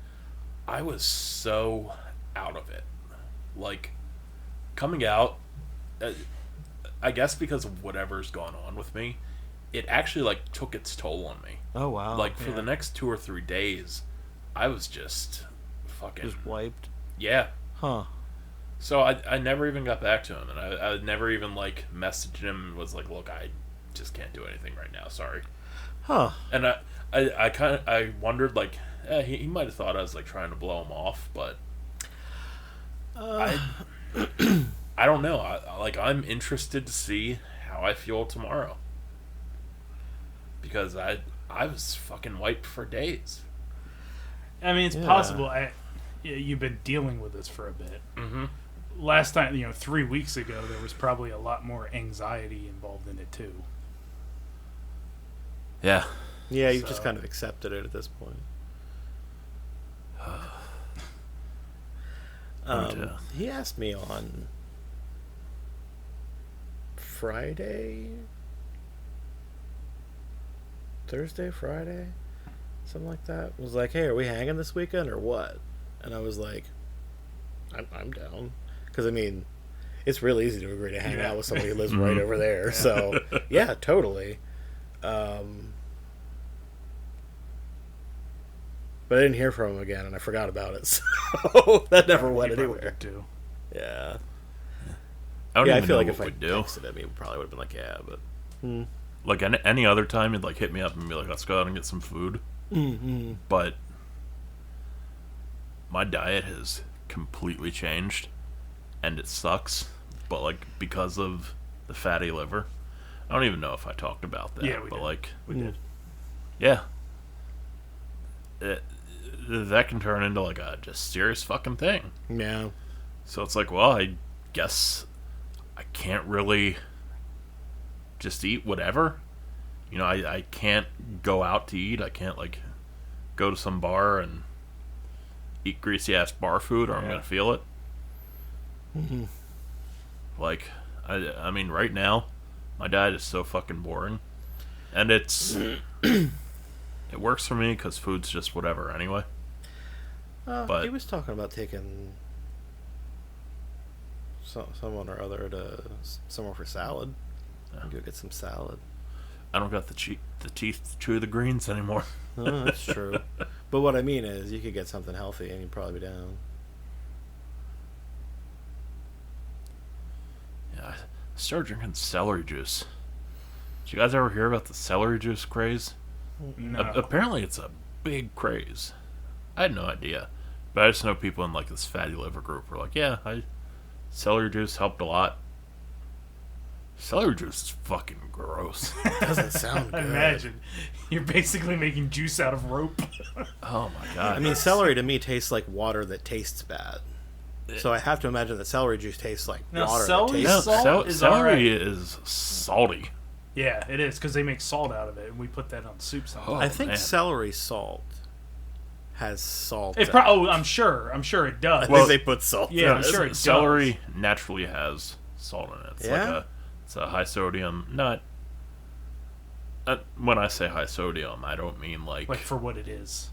I was so out of it. Like, coming out... I guess because of whatever's gone on with me, it actually, like, took its toll on me. Oh, wow. Like, for the next 2 or 3 days, I was just fucking... Just wiped? Yeah. Huh. So I never even got back to him, and I never even, like, messaged him and was like, look, I just can't do anything right now, sorry. Huh. And I wondered, like, he might have thought I was, like, trying to blow him off, but... I don't know. I'm interested to see how I feel tomorrow. Because I was fucking wiped for days. I mean, it's possible. You've been dealing with this for a bit. Mm-hmm. Last time, 3 weeks ago, there was probably a lot more anxiety involved in it, too. Yeah. Yeah, you've just kind of accepted it at this point. He asked me on Thursday, Friday, something like that. Was like, hey, are we hanging this weekend or what? And I was like, I'm down. Because, I mean, it's real easy to agree to hang out with somebody who lives right over there. So, yeah, totally. But I didn't hear from him again, and I forgot about it. So that never went anywhere. Too. Yeah. I feel like if I do. texted him, he probably would have been like, yeah, but... Like, any other time, he'd, like, hit me up and be like, let's go out and get some food. Mm-hmm. But my diet has completely changed, and it sucks. But, like, because of the fatty liver, I don't even know if I talked about that. Yeah, we but did. Like, we did. Yeah. That can turn into, like, a just serious fucking thing. Yeah. So it's like, well, I guess I can't really just eat whatever. I can't go out to eat. I can't, like, go to some bar and eat greasy-ass bar food or I'm going to feel it. Mm-hmm. Like, I mean, right now, my diet is so fucking boring. And it's... it works for me because food's just whatever anyway. But he was talking about taking someone or other to somewhere for salad. Go get some salad. I don't got the teeth to chew the greens anymore. Oh, that's true. But what I mean is, you could get something healthy and you'd probably be down. Yeah, I started drinking celery juice. Did you guys ever hear about the celery juice craze? No. Apparently it's a big craze. I had no idea. But I just know people in, like, this fatty liver group were like, yeah, celery juice helped a lot. Celery juice is fucking gross. Doesn't sound good. Imagine. You're basically making juice out of rope. Oh my god. I mean, celery to me tastes like water that tastes bad. So I have to imagine that celery juice tastes like water celery that tastes salt is celery alright. is salty. Yeah, it is, because they make salt out of it, and we put that on soup sometimes. Oh, I think man. celery salt has salt. I'm sure it does. I think they put salt. Yeah, in I'm it. sure it Celery naturally has salt in it. It's Yeah? it's a high sodium. Not when I say high sodium, I don't mean like for what it is.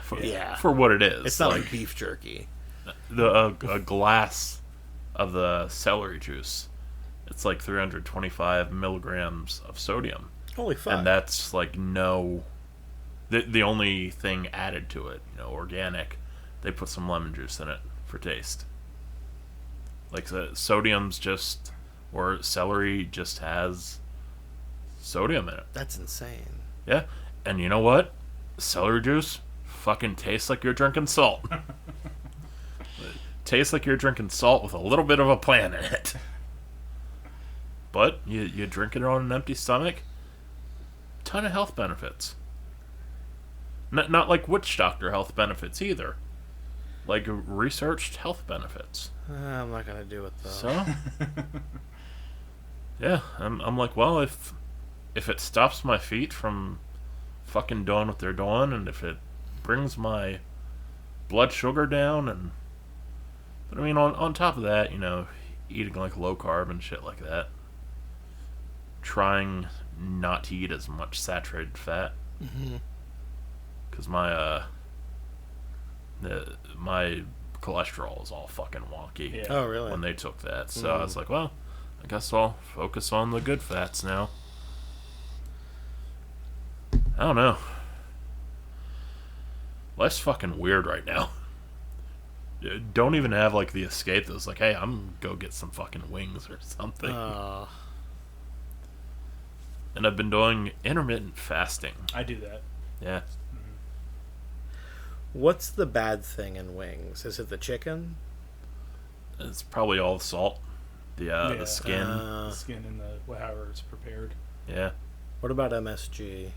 for what it is. It's not like beef jerky. a glass of the celery juice. It's like 325 milligrams of sodium, Holy fuck. and that's like the only thing added to it. Organic. They put some lemon juice in it for taste. Like the sodium's just, or celery just has sodium in it. That's insane. Yeah, and you know what? Celery juice fucking tastes like you're drinking salt. It tastes like you're drinking salt with a little bit of a plant in it. But you drink it on an empty stomach. Ton of health benefits. Not like witch doctor health benefits either. Like researched health benefits. I'm not gonna do it though. So, yeah, I'm like, well, if it stops my feet from fucking doing what they're doing, and if it brings my blood sugar down, but I mean, on top of that, eating like low carb and shit like that, trying not to eat as much saturated fat, because my cholesterol is all fucking wonky. Yeah. Oh, really? When they took that, so I was like, well, I guess I'll focus on the good fats now. I don't know. Life's fucking weird right now. Don't even have like the escape that's like, hey, I'm gonna go get some fucking wings or something. And I've been doing intermittent fasting. I do that. Yeah. What's the bad thing in wings? Is it the chicken? It's probably all the salt. The skin. The skin and however it's prepared. Yeah. What about MSG?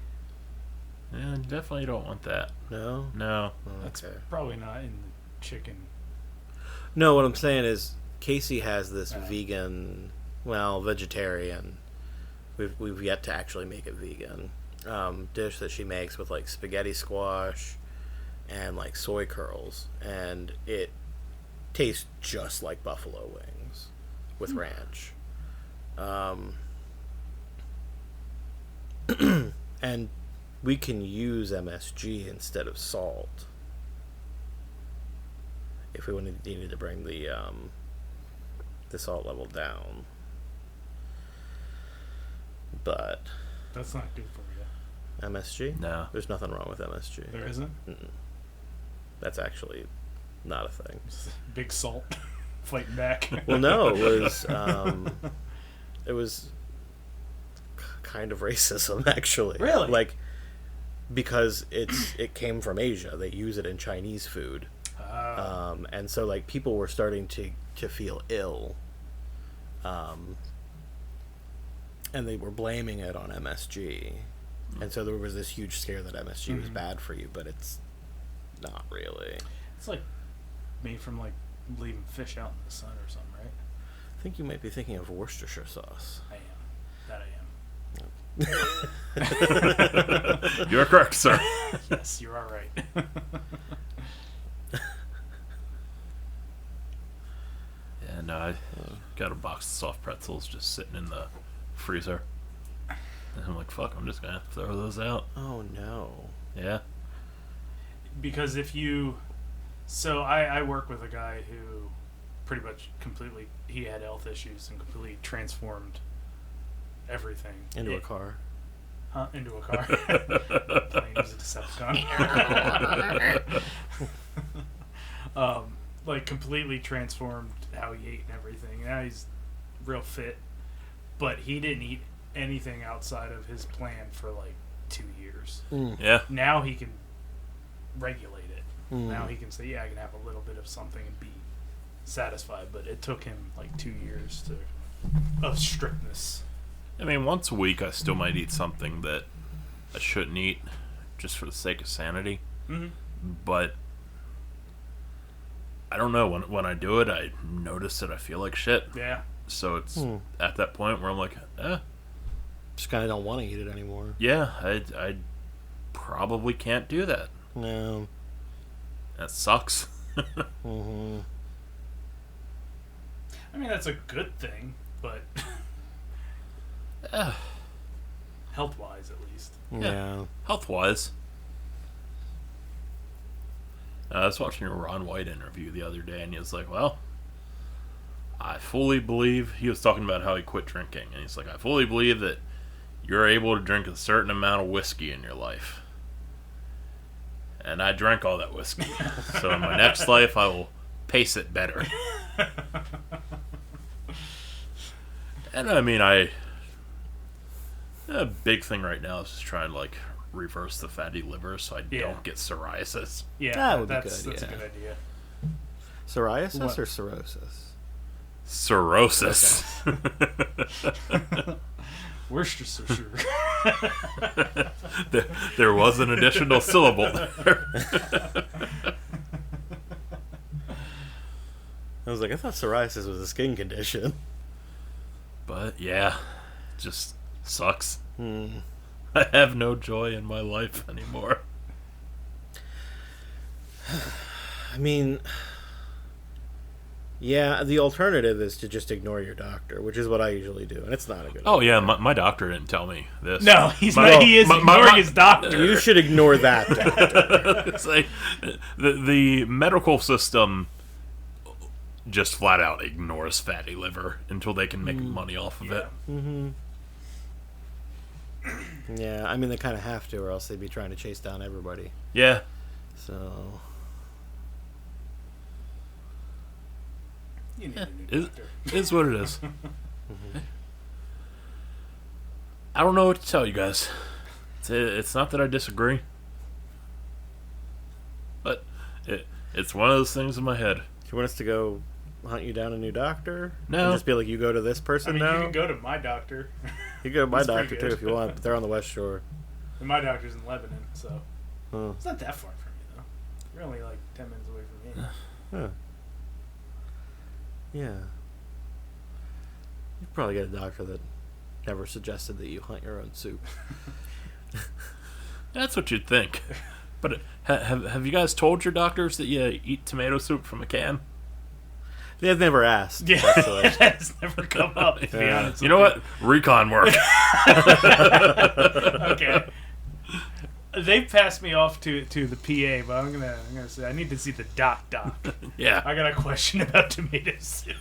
Yeah, definitely don't want that. No? No. That's Okay. probably not in the chicken. No, what I'm saying is Casey has this vegan, vegetarian. We've yet to actually make it vegan. Dish that she makes with like spaghetti squash and like soy curls, and it tastes just like buffalo wings with ranch. And we can use MSG instead of salt if we needed to bring the salt level down. But That's not good for you. MSG? No. There's nothing wrong with MSG. There isn't? That's actually not a thing. Big salt fighting back. Well, no, it was kind of racism, actually. Really? Like, because it came from Asia. They use it in Chinese food. And so, like, people were starting to feel ill. And they were blaming it on MSG. And so there was this huge scare that MSG was bad for you, but it's not really. It's like made from like leaving fish out in the sun or something, right? I think you might be thinking of Worcestershire sauce. I am. That I am. You're correct, sir. Yes, you are right. Yeah, no, I got a box of soft pretzels just sitting in the freezer. And I'm like, fuck, I'm just gonna have to throw those out. Oh, no. Yeah. Because if you... So I work with a guy who pretty much completely... He had health issues and completely transformed everything. Into a car. Huh? Into a car. Playing as a Decepticon. Like completely transformed how he ate and everything. Now he's real fit. But he didn't eat anything outside of his plan for like 2 years. Yeah. Now he can regulate it. Now he can say, yeah, I can have a little bit of something and be satisfied. But it took him like 2 years of strictness. I mean, once a week I still might eat something that I shouldn't eat just for the sake of sanity. Mm-hmm. But I don't know. When I do it, I notice that I feel like shit. Yeah. So it's at that point where I'm like, Just kind of don't want to eat it anymore. yeah, I probably can't do that. No. That sucks. Mm-hmm. I mean, that's a good thing, but health-wise, at least. Yeah. Health-wise. I was watching a Ron White interview the other day, and he was like, well, I fully believe... He was talking about how he quit drinking, and he's like, I fully believe that you're able to drink a certain amount of whiskey in your life. And I drank all that whiskey. So in my next life, I will pace it better. And I mean, a big thing right now is just trying to, like, reverse the fatty liver so I don't get psoriasis. Yeah, That would be that's good, a good idea. Psoriasis What? or cirrhosis? Cirrhosis. Worcestershire. There was an additional syllable there. I was like, I thought psoriasis was a skin condition. But yeah, it just sucks. Hmm. I have no joy in my life anymore. I mean, yeah, the alternative is to just ignore your doctor, which is what I usually do, and it's not a good Oh idea. yeah, my doctor didn't tell me this. No, he's not. He is ignoring his doctor. You should ignore that doctor. It's like the medical system just flat out ignores fatty liver until they can make money off of it. Mm-hmm. Yeah, I mean, they kind of have to, or else they'd be trying to chase down everybody. Yeah. So... You need a new It doctor. is what it is. I don't know what to tell you guys. It's not that I disagree, but it's one of those things in my head. Do you want us to go hunt you down a new doctor? No. And just be like, you go to this I person mean, now? you can go to my doctor. You can go to my That's pretty doctor, good. too, if you want, but they're on the West Shore. And my doctor's in Lebanon, so Huh. it's not that far from me, though. You're only like 10 minutes away from me. Huh. Yeah. You'd probably get a doctor that never suggested that you hunt your own soup. That's what you'd think. But have you guys told your doctors that you eat tomato soup from a can? They've never asked. Yeah, actually. that's never come up, to be honest. You know what? Recon work. Okay. They passed me off to the PA, but I'm gonna say I need to see the doc. Yeah. I got a question about tomato soup.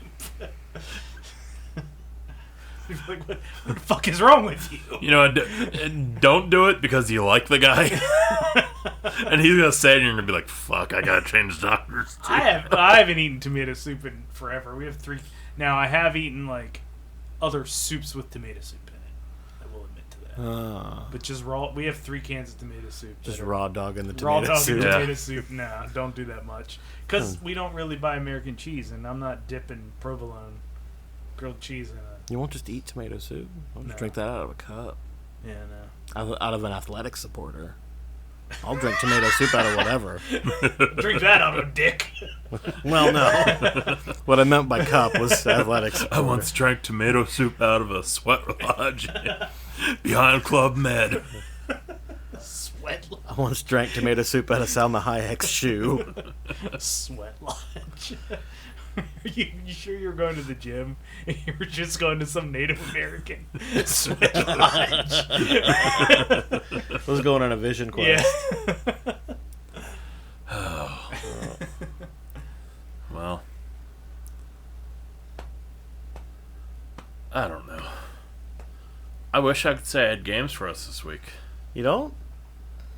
He's like, what the fuck is wrong with you? You know, don't do it because you like the guy. And he's gonna say it, and you're gonna be like, "Fuck, I gotta change doctors." Too. I haven't eaten tomato soup in forever. We have 3 now. I have eaten like other soups with tomato soup in it. I will admit to that. But just raw. We have 3 cans of tomato soup. Just that are raw dog in the raw tomato dog soup. and Yeah. tomato soup. Nah, don't do that much. Because we don't really buy American cheese, and I'm not dipping provolone grilled cheese in it. You won't just eat tomato soup. I'll just No. drink that out of a cup. Yeah, no. Out of an athletic supporter. I'll drink tomato soup out of whatever. Drink that out of a dick. Well, no. What I meant by cup was athletic I supporter. once drank tomato soup out of a sweat lodge behind Club Med. Sweat lodge. I once drank tomato soup out of Salma Hayek's shoe. Sweat lodge. You sure you were going to the gym and you were just going to some Native American sweat lodge? I was going on a vision quest. Yeah. Well, I don't know. I wish I could say I had games for us this week. You don't?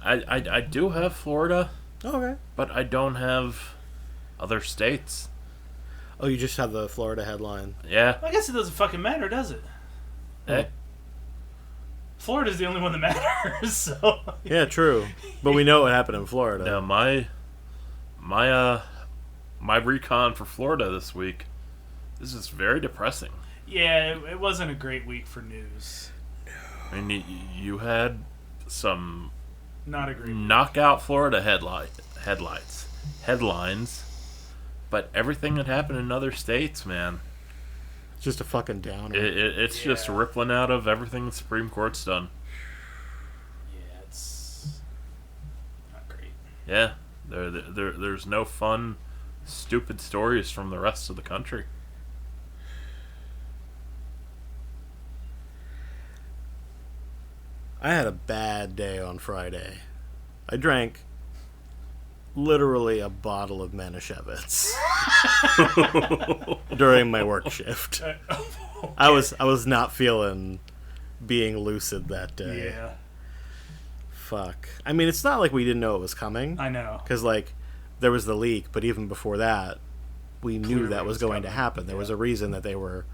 I do have Florida, Okay. but I don't have other states. Oh, you just have the Florida headline. Yeah. I guess it doesn't fucking matter, does it? Hey. Florida's the only one that matters, so... Yeah, true. But we know what happened in Florida. Now my recon for Florida this week. This is very depressing. Yeah, it wasn't a great week for news. I mean, you had some Not a great week. knockout Florida headlines, but everything that happened in other states, man, It's just a fucking downer. it's just Yeah. rippling out of everything the Supreme Court's done. Yeah, it's not great. Yeah, There's no fun, stupid stories from the rest of the country. I had a bad day on Friday. I drank literally a bottle of Manischewitz during my work shift. I was not feeling being lucid that day. Yeah. Fuck. I mean, it's not like we didn't know it was coming. I know. Because, like, there was the leak, but even before that, we knew Clearly that was going to coming. happen. There was a reason that they were,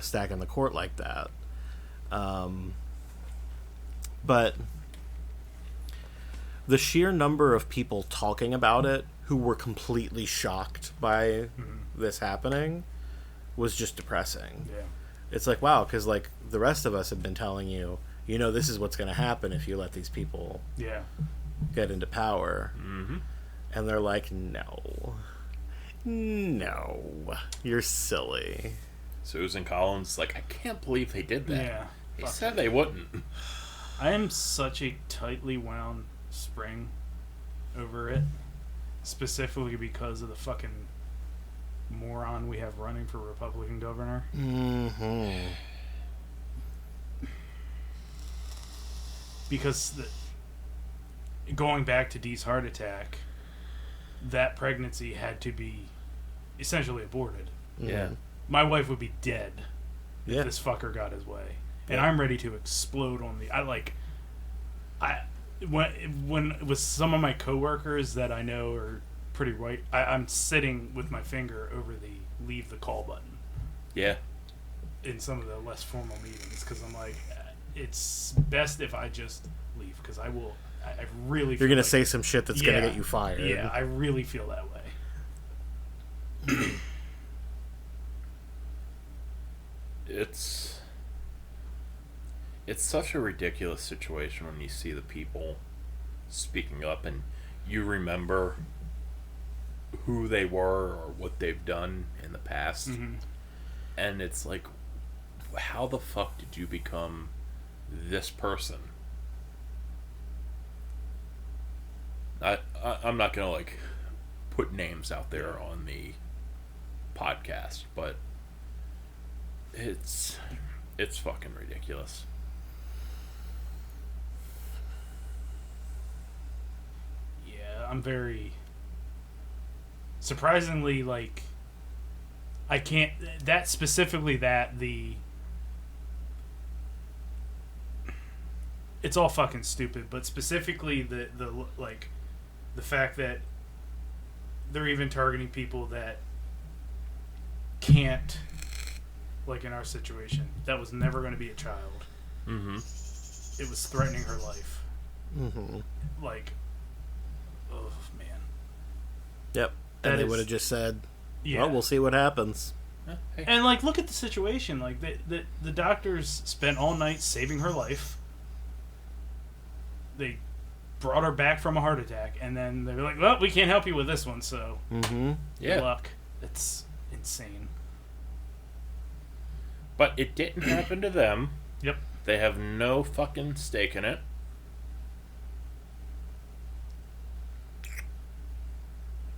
stacking the court like that. But the sheer number of people talking about it who were completely shocked by this happening was just depressing. Yeah. It's like, wow, because, like, the rest of us have been telling you, this is what's going to happen if you let these people get into power. Mm-hmm. And they're like, no, you're silly. Susan Collins, like, I can't believe they did that. Yeah. They said they wouldn't. I am such a tightly wound spring over it, specifically because of the fucking moron we have running for Republican governor. Mm-hmm. Because going back to Dee's heart attack, that pregnancy had to be essentially aborted. Yeah. My wife would be dead if Yeah. this fucker got his way. And Yeah. I'm ready to explode on when with some of my coworkers that I know are pretty white, I'm sitting with my finger over the leave the call button Yeah. in some of the less formal meetings, because I'm like, it's best if I just leave, because I really You're feel going to like, say some shit that's going to get you fired. yeah, I really feel that way. It's such a ridiculous situation when you see the people speaking up and you remember who they were or what they've done in the past. Mm-hmm. And it's like, how the fuck did you become this person? I'm not gonna like put names out there on the podcast, but it's fucking ridiculous. Yeah, I'm very surprisingly, like, I can't, that specifically, it's all fucking stupid, but specifically the fact that they're even targeting people that can't, like in our situation, that was never going to be a child. Mm-hmm. It was threatening her life. Mm-hmm. Like, oh man. Yep. That And they is- would have just said, Yeah. well, we'll see what happens. Hey. And like, look at the situation. Like, the doctors spent all night saving her life. They brought her back from a heart attack, and then they were like, "Well, we can't help you with this one, so Mm-hmm. Yeah. good luck." It's insane. But it didn't happen to them. Yep. They have no fucking stake in it.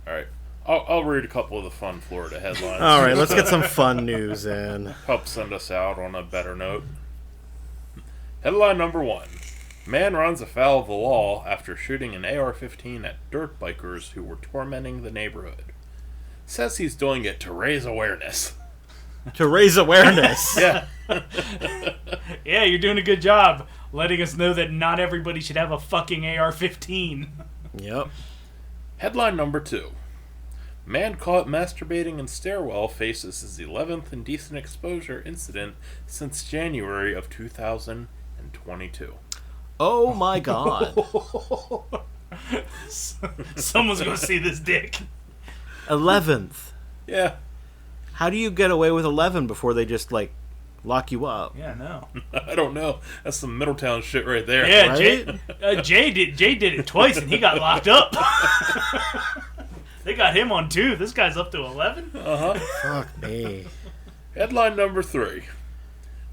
Alright. I'll read a couple of the fun Florida headlines. All right, let's get some fun news in. Help send us out on a better note. Headline number 1. Man runs afoul of the law after shooting an AR-15 at dirt bikers who were tormenting the neighborhood. Says he's doing it to raise awareness. To raise awareness. Yeah. Yeah, you're doing a good job letting us know that not everybody should have a fucking AR-15. Yep. Headline number 2. Man caught masturbating in stairwell faces his 11th indecent exposure incident since January of 2022. Oh my god. Someone's gonna see this dick. 11th. Yeah. How do you get away with 11 before they just, like, lock you up? Yeah, no. I don't know. That's some Middletown shit right there. Yeah, Right? Jay did it twice and he got locked up. They got him on 2. This guy's up to 11. Uh-huh. Fuck me. Headline number 3.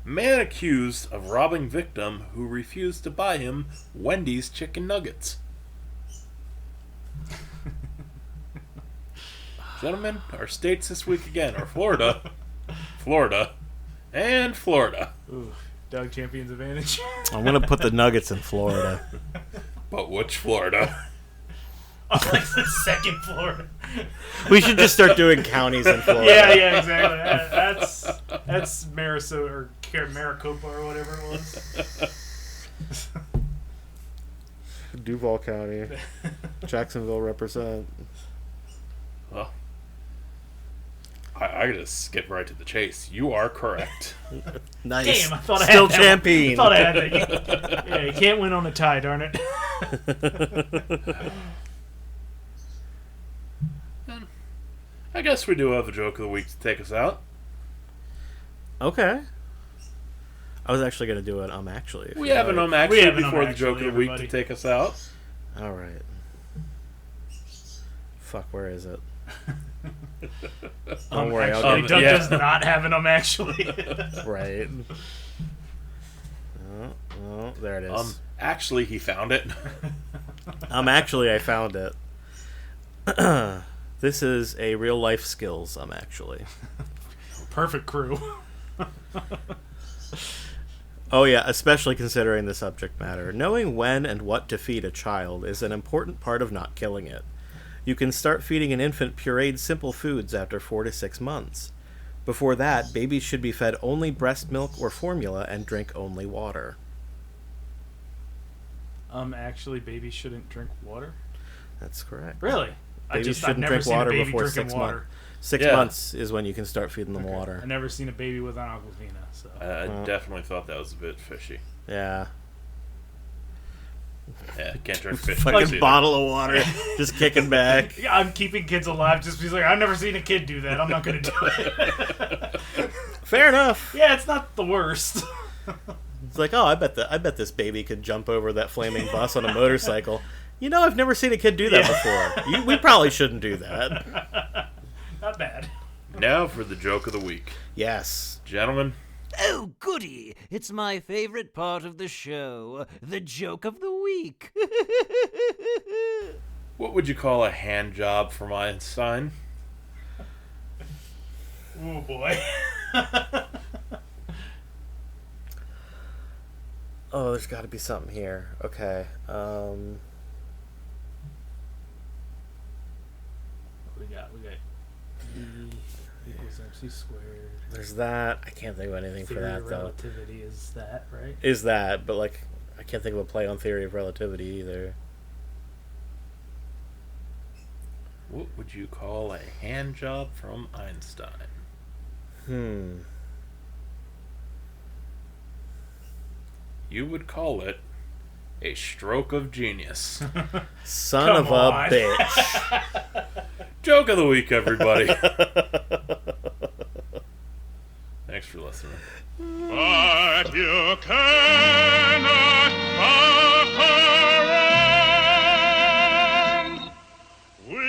Man accused of robbing victim who refused to buy him Wendy's chicken nuggets. Gentlemen, our states this week again are Florida, Florida, and Florida. Ooh, Doug Champion's advantage. I'm going to put the Nuggets in Florida. But which Florida? Oh, like the second Florida. We should just start doing counties in Florida. Yeah, exactly. That's Sarasota or Maricopa or whatever it was. Duval County. Jacksonville represent. Well, I gotta skip right to the chase. You are correct. Nice. Damn, I thought Still I had that champion. I thought I had that. Yeah, you can't win on a tie, darn it. I guess we do have a joke of the week to take us out. Okay. I was actually going to do it. Actually. We have an actually before the joke of the week to take us out. All right. Fuck, where is it? Don't worry. Actually, Doug does not have an actually. Right. Oh, there it is. Actually, he found it. Actually, I found it. This is a real life skills. Actually. Perfect crew. Oh yeah, especially considering the subject matter. Knowing when and what to feed a child is an important part of not killing it. You can start feeding an infant pureed simple foods after 4 to 6 months. Before that, babies should be fed only breast milk or formula and drink only water. Actually, babies shouldn't drink water. That's correct. Really? Babies I've shouldn't never drink seen water a baby before drinking 6 water. months. 6 months is when you can start feeding them water. I've never seen a baby with an Aquafina. So. I definitely thought that was a bit fishy. Yeah. Yeah, can't drink fish. Fucking bottle of water, just kicking back. Yeah, I'm keeping kids alive just because like I've never seen a kid do that. I'm not gonna do it. Fair enough. Yeah, it's not the worst. It's like, oh, I bet this baby could jump over that flaming bus on a motorcycle. You know, I've never seen a kid do that before. We probably shouldn't do that. Not bad. Now for the joke of the week. Yes. Gentlemen. Oh, goody! It's my favorite part of the show, the joke of the week. What would you call a hand job from Einstein? Oh boy. Oh, there's got to be something here. Okay. We got E equals MC squared. There's that. I can't think of anything for that, though. Relativity is that, right? Is that, but, like, I can't think of a play on theory of relativity either. What would you call a hand job from Einstein? You would call it a stroke of genius. Son Come of a on. bitch. Joke of the week, everybody. Thanks for listening. But you cannot fuck around with...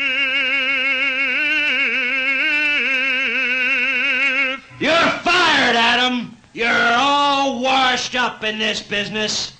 You're fired, Adam. You're all washed up in this business.